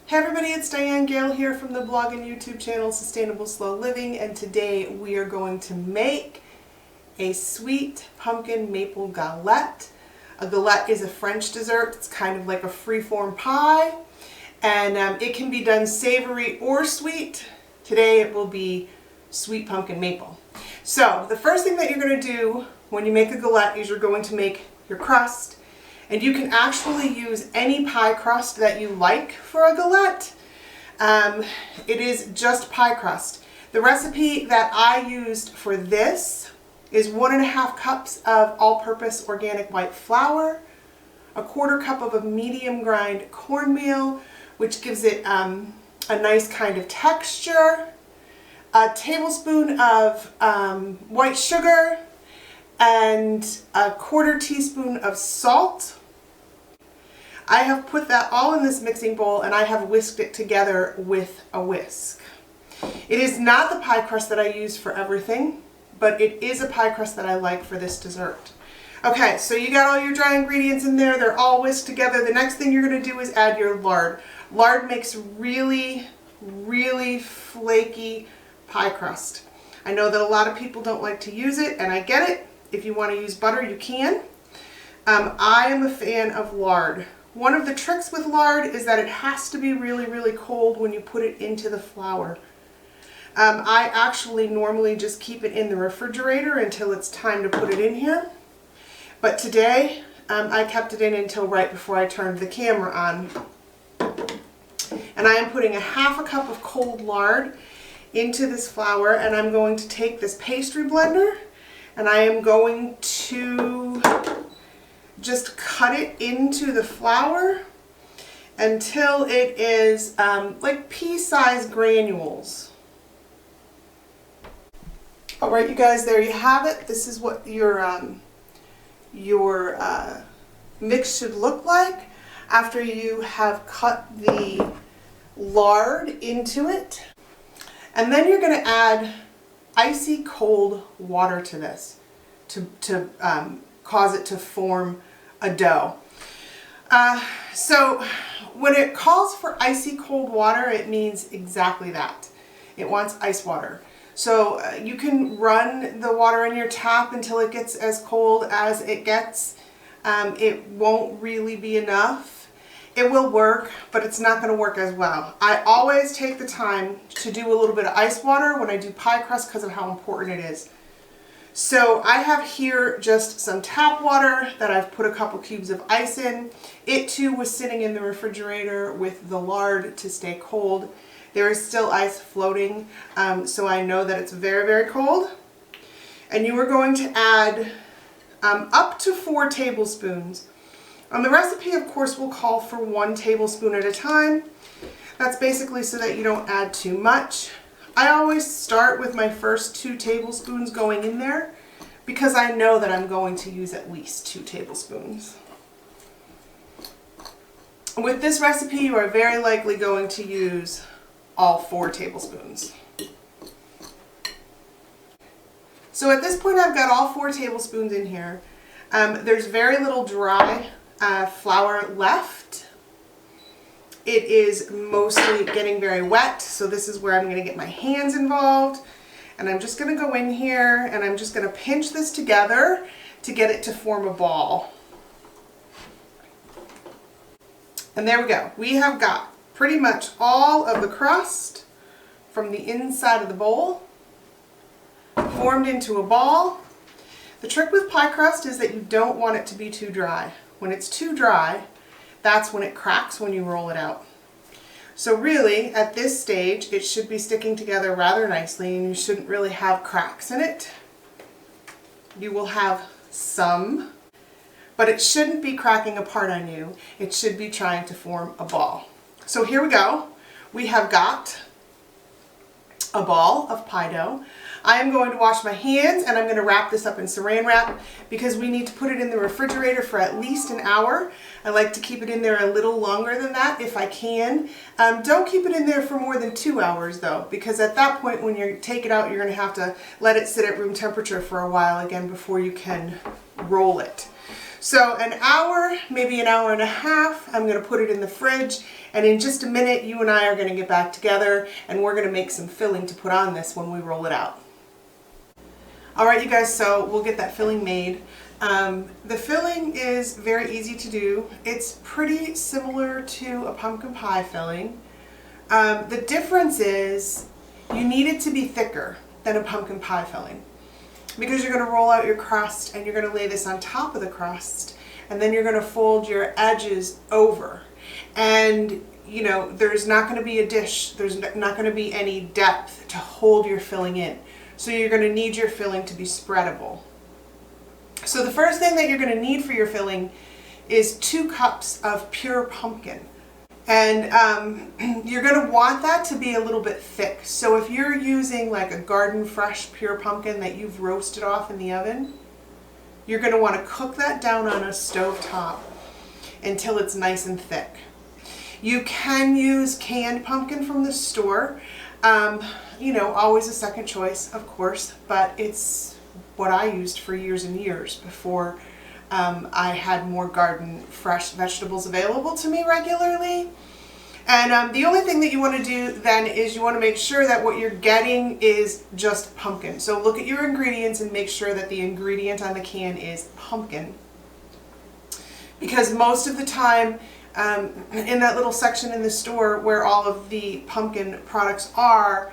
Hey everybody, it's Diane Gale here from the blog and YouTube channel Sustainable Slow Living, and today we are going to make a sweet pumpkin maple galette. A galette is a French dessert. It's kind of like a free-form pie, and it can be done savory or sweet. Today it will be sweet pumpkin maple. So the first thing that you're going to do when you make a galette is you're going to make your crust. And you can actually use any pie crust that you like for a galette. It is just pie crust. The recipe that I used for this is 1.5 cups of all-purpose organic white flour, 1/4 cup of a medium grind cornmeal, which gives it a nice kind of texture, a tablespoon of white sugar, and 1/4 teaspoon of salt. I have put that all in this mixing bowl and I have whisked it together with a whisk. It is not the pie crust that I use for everything, but it is a pie crust that I like for this dessert. Okay, so you got all your dry ingredients in there, they're all whisked together. The next thing you're going to do is add your lard. Lard makes really flaky pie crust. I know that a lot of people don't like to use it, and I get it. If you want to use butter, you can. I am a fan of lard. One of the tricks with lard is that it has to be really cold when you put it into the flour. I actually normally just keep it in the refrigerator until it's time to put it in here. But today, I kept it in until right before I turned the camera on. And I am putting 1/2 cup of cold lard into this flour, and I'm going to take this pastry blender and I am going to just cut it into the flour until it is like pea-sized granules. All right, you guys, there you have it. This is what your mix should look like after you have cut the lard into it. And then you're going to add icy cold water to this to cause it to form a dough. So when it calls for icy cold water, it means exactly that. It wants ice water. So you can run the water in your tap until it gets as cold as it gets. It won't really be enough. It will work, but it's not going to work as well. I always take the time to do a little bit of ice water when I do pie crust because of how important it is. So I have here just some tap water that I've put a couple cubes of ice in. It too was sitting in the refrigerator with the lard to stay cold. There is still ice floating, so I know that it's very cold. And you are going to add up to 4 tablespoons. The recipe, of course, will call for 1 tablespoon at a time. That's basically so that you don't add too much. I always start with my first 2 tablespoons going in there because I know that I'm going to use at least 2 tablespoons. With this recipe, you are very likely going to use all 4 tablespoons. So at this point, I've got all 4 tablespoons in here. There's very little dry flour left. It is mostly getting very wet, so this is where I'm going to get my hands involved. And I'm just going to go in here and I'm just going to pinch this together to get it to form a ball. And there we go. We have got pretty much all of the crust from the inside of the bowl formed into a ball. The trick with pie crust is that you don't want it to be too dry. When it's too dry, that's when it cracks when you roll it out. So really, at this stage, it should be sticking together rather nicely and you shouldn't really have cracks in it. You will have some, but it shouldn't be cracking apart on you. It should be trying to form a ball. So here we go. We have got a ball of pie dough. I am going to wash my hands and I'm going to wrap this up in saran wrap because we need to put it in the refrigerator for at least an hour. I like to keep it in there a little longer than that if I can. Don't keep it in there for more than 2 hours though, because at that point when you take it out, you're going to have to let it sit at room temperature for a while again before you can roll it. So an hour, maybe an hour and a half, I'm going to put it in the fridge, and in just a minute you and I are going to get back together and we're going to make some filling to put on this when we roll it out. Alright you guys, so we'll get that filling made. The filling is very easy to do. It's pretty similar to a pumpkin pie filling. The difference is you need it to be thicker than a pumpkin pie filling, because you're going to roll out your crust and you're going to lay this on top of the crust, and then you're going to fold your edges over, and you know, there's not going to be a dish, there's not going to be any depth to hold your filling in. So you're going to need your filling to be spreadable. So the first thing that you're going to need for your filling is 2 cups of pure pumpkin. And you're going to want that to be a little bit thick. So if you're using like a garden fresh pure pumpkin that you've roasted off in the oven, you're going to want to cook that down on a stove top until it's nice and thick. You can use canned pumpkin from the store. You know, always a second choice, of course, but it's what I used for years and years before I had more garden fresh vegetables available to me regularly. And the only thing that you want to do then is you want to make sure that what you're getting is just pumpkin. So look at your ingredients and make sure that the ingredient on the can is pumpkin. Because most of the time, in that little section in the store where all of the pumpkin products are,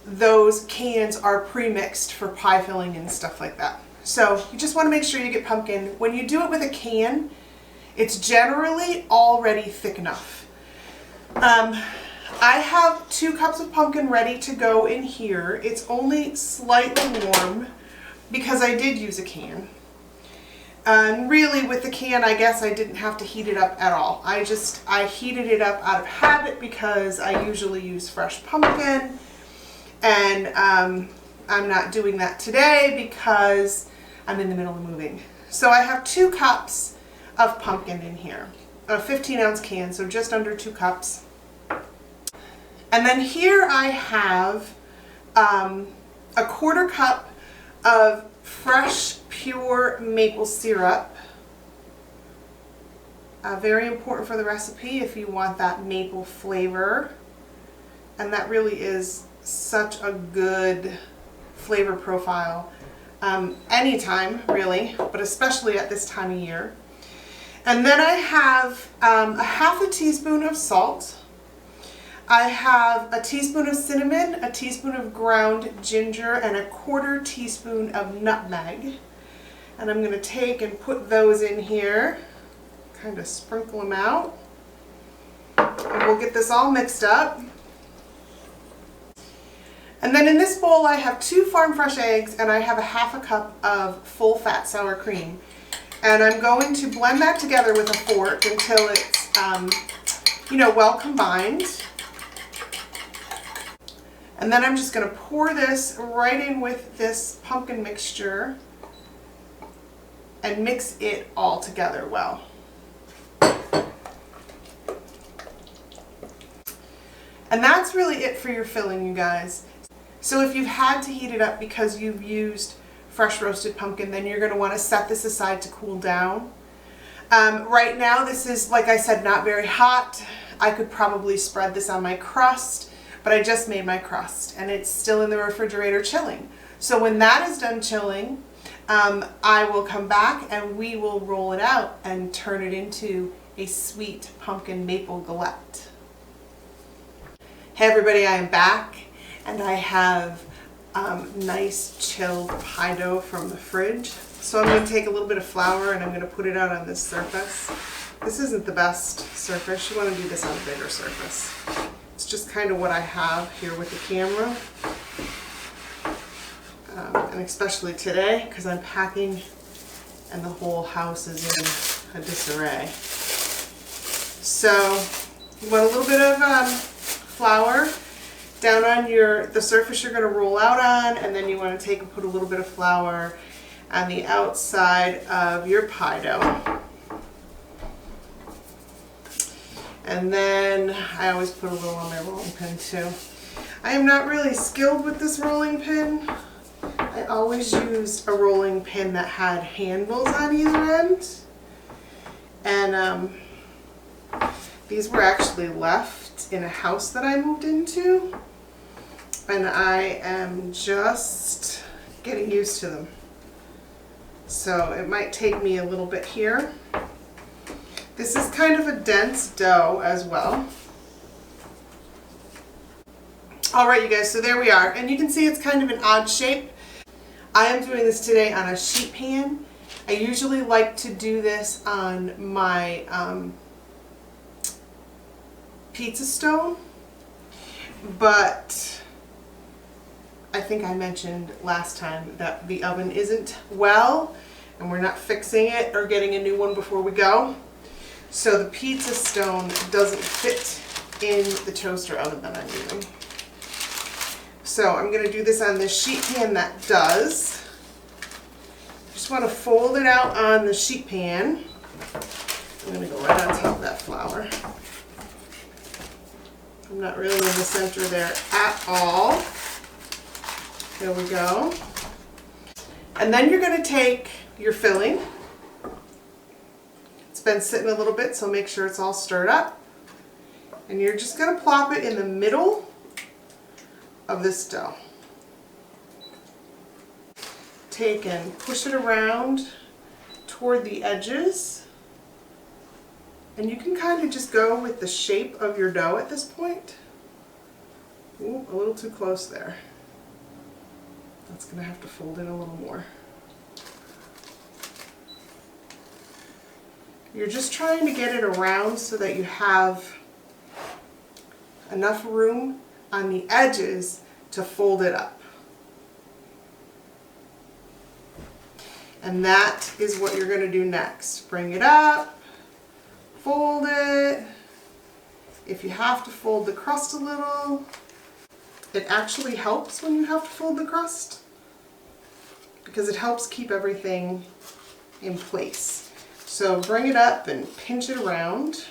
those cans are pre-mixed for pie filling and stuff like that. So you just want to make sure you get pumpkin. When you do it with a can, it's generally already thick enough. I have 2 cups of pumpkin ready to go in here. It's only slightly warm because I did use a can. And really with the can, I guess I didn't have to heat it up at all. I heated it up out of habit because I usually use fresh pumpkin. And I'm not doing that today because I'm in the middle of moving. So I have 2 cups of pumpkin in here, a 15-ounce can, so just under 2 cups. And then here I have a 1/4 cup of fresh pure maple syrup. Very important for the recipe if you want that maple flavor. And that really is such a good flavor profile anytime really, but especially at this time of year. And then I have a 1/2 teaspoon of salt. I have a teaspoon of cinnamon, a teaspoon of ground ginger, and a 1/4 teaspoon of nutmeg. And I'm going to take and put those in here, kind of sprinkle them out. And we'll get this all mixed up. And then in this bowl I have 2 farm fresh eggs, and I have a 1/2 cup of full fat sour cream. And I'm going to blend that together with a fork until it's, you know, well combined. And then I'm just going to pour this right in with this pumpkin mixture and mix it all together well. And that's really it for your filling, you guys. So if you've had to heat it up because you've used fresh roasted pumpkin, then you're going to want to set this aside to cool down. Right now this is, like I said, not very hot. I could probably spread this on my crust, but I just made my crust and it's still in the refrigerator chilling. So when that is done chilling, I will come back and we will roll it out and turn it into a sweet pumpkin maple galette. Hey everybody, I am back and I have nice chilled pie dough from the fridge. So I'm going to take a little bit of flour and I'm going to put it out on this surface. This isn't the best surface. You want to do this on a bigger surface. It's just kind of what I have here with the camera. And especially today because I'm packing and the whole house is in a disarray. So you want a little bit of flour down on the surface you're going to roll out on, and then you want to take and put a little bit of flour on the outside of your pie dough. And then I always put a little on my rolling pin too. I am not really skilled with this rolling pin. I I always used a rolling pin that had handles on either end. And these were actually left in a house that I moved into. And I am just getting used to them. So it might take me a little bit here. This is kind of a dense dough as well. Alright you guys, so there we are. And you can see it's kind of an odd shape. I am doing this today on a sheet pan. I usually like to do this on my pizza stone, but I think I mentioned last time that the oven isn't well and we're not fixing it or getting a new one before we go. So the pizza stone doesn't fit in the toaster oven that I'm using. So I'm going to do this on this sheet pan that does. Just want to fold it out on the sheet pan. I'm going to go right on top of that flour. I'm not really in the center there at all. There we go. And then you're going to take your filling. It's been sitting a little bit, so make sure it's all stirred up. And you're just going to plop it in the middle of this dough. Take and push it around toward the edges. And you can kind of just go with the shape of your dough at this point. Ooh, a little too close there. That's going to have to fold in a little more. You're just trying to get it around so that you have enough room on the edges to fold it up. And that is what you're going to do next. Bring it up, fold it. If you have to fold the crust a little, it actually helps when you have to fold the crust because it helps keep everything in place. So bring it up and pinch it around.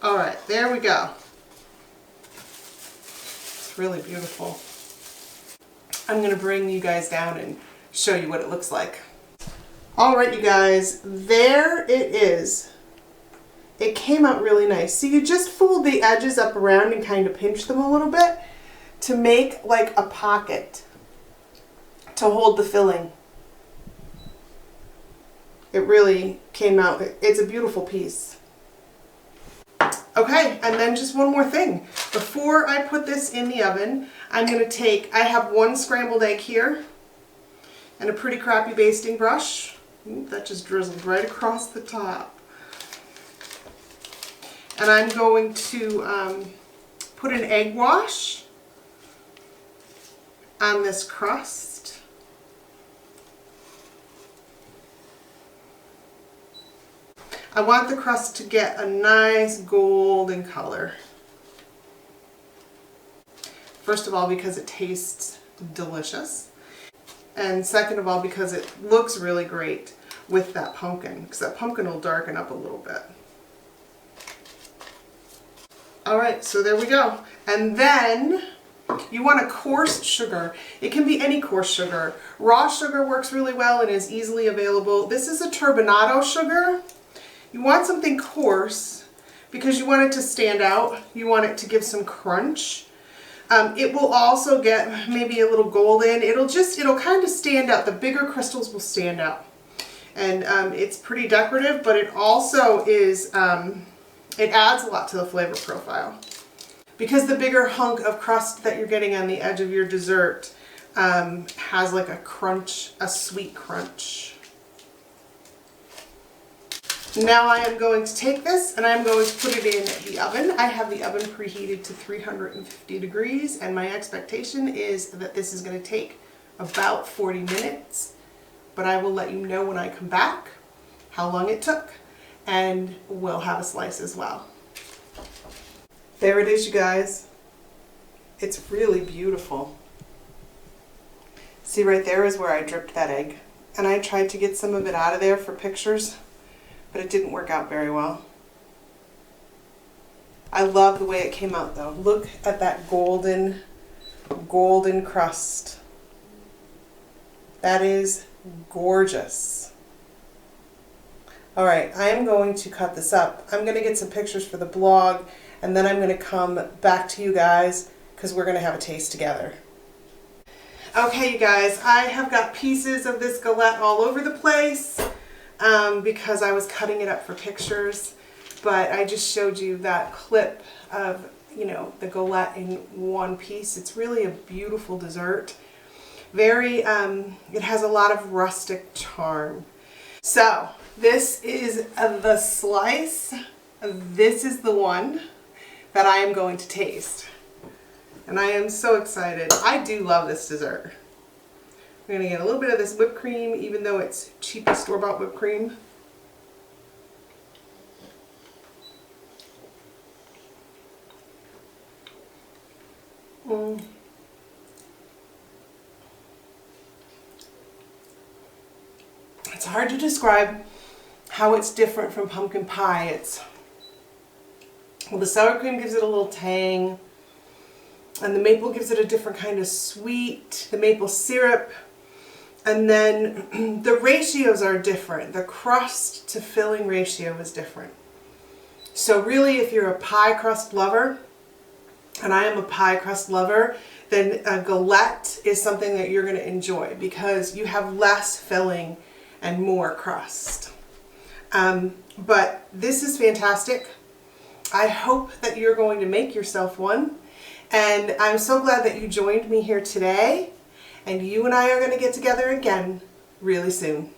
Alright, there we go. It's really beautiful. I'm going to bring you guys down and show you what it looks like. Alright you guys, there it is. It came out really nice. So you just fold the edges up around and kind of pinch them a little bit to make like a pocket to hold the filling. It really came out, it's a beautiful piece. Okay, and then just one more thing. Before I put this in the oven, I'm going to take, I have one scrambled egg here and a pretty crappy basting brush. Ooh, that just drizzled right across the top. And I'm going to put an egg wash on this crust. I want the crust to get a nice golden color. First of all, because it tastes delicious. And second of all, because it looks really great with that pumpkin, because that pumpkin will darken up a little bit. Alright, so there we go. And then you want a coarse sugar. It can be any coarse sugar. Raw sugar works really well and is easily available. This is a turbinado sugar. You want something coarse because you want it to stand out. You want it to give some crunch. It will also get maybe a little golden. It'll kind of stand out. The bigger crystals will stand out. And it's pretty decorative, but it also is, it adds a lot to the flavor profile. Because the bigger hunk of crust that you're getting on the edge of your dessert has like a crunch, a sweet crunch. Now I am going to take this and I'm going to put it in the oven. I have the oven preheated to 350 degrees and my expectation is that this is going to take about 40 minutes. But I will let you know when I come back how long it took and we'll have a slice as well. There it is, you guys. It's really beautiful. See, right there is where I dripped that egg. And I tried to get some of it out of there for pictures, but it didn't work out very well. I love the way it came out though. Look at that golden crust. That is gorgeous. All right, I am going to cut this up. I'm going to get some pictures for the blog, and then I'm going to come back to you guys because we're going to have a taste together. Okay, you guys, I have got pieces of this galette all over the place because I was cutting it up for pictures, but I just showed you that clip of, you know, the galette in one piece. It's really a beautiful dessert. Very, it has a lot of rustic charm. So this is the slice. This is the one that I am going to taste. And I am so excited. I do love this dessert. I'm going to get a little bit of this whipped cream, even though it's cheap store-bought whipped cream. It's hard to describe how it's different from pumpkin pie. Well, the sour cream gives it a little tang, and the maple gives it a different kind of sweet, the maple syrup, and then the ratios are different. The crust to filling ratio is different. So really, if you're a pie crust lover, and I am a pie crust lover, then a galette is something that you're going to enjoy because you have less filling and more crust. But this is fantastic. I hope that you're going to make yourself one. And I'm so glad that you joined me here today. And you and I are going to get together again really soon.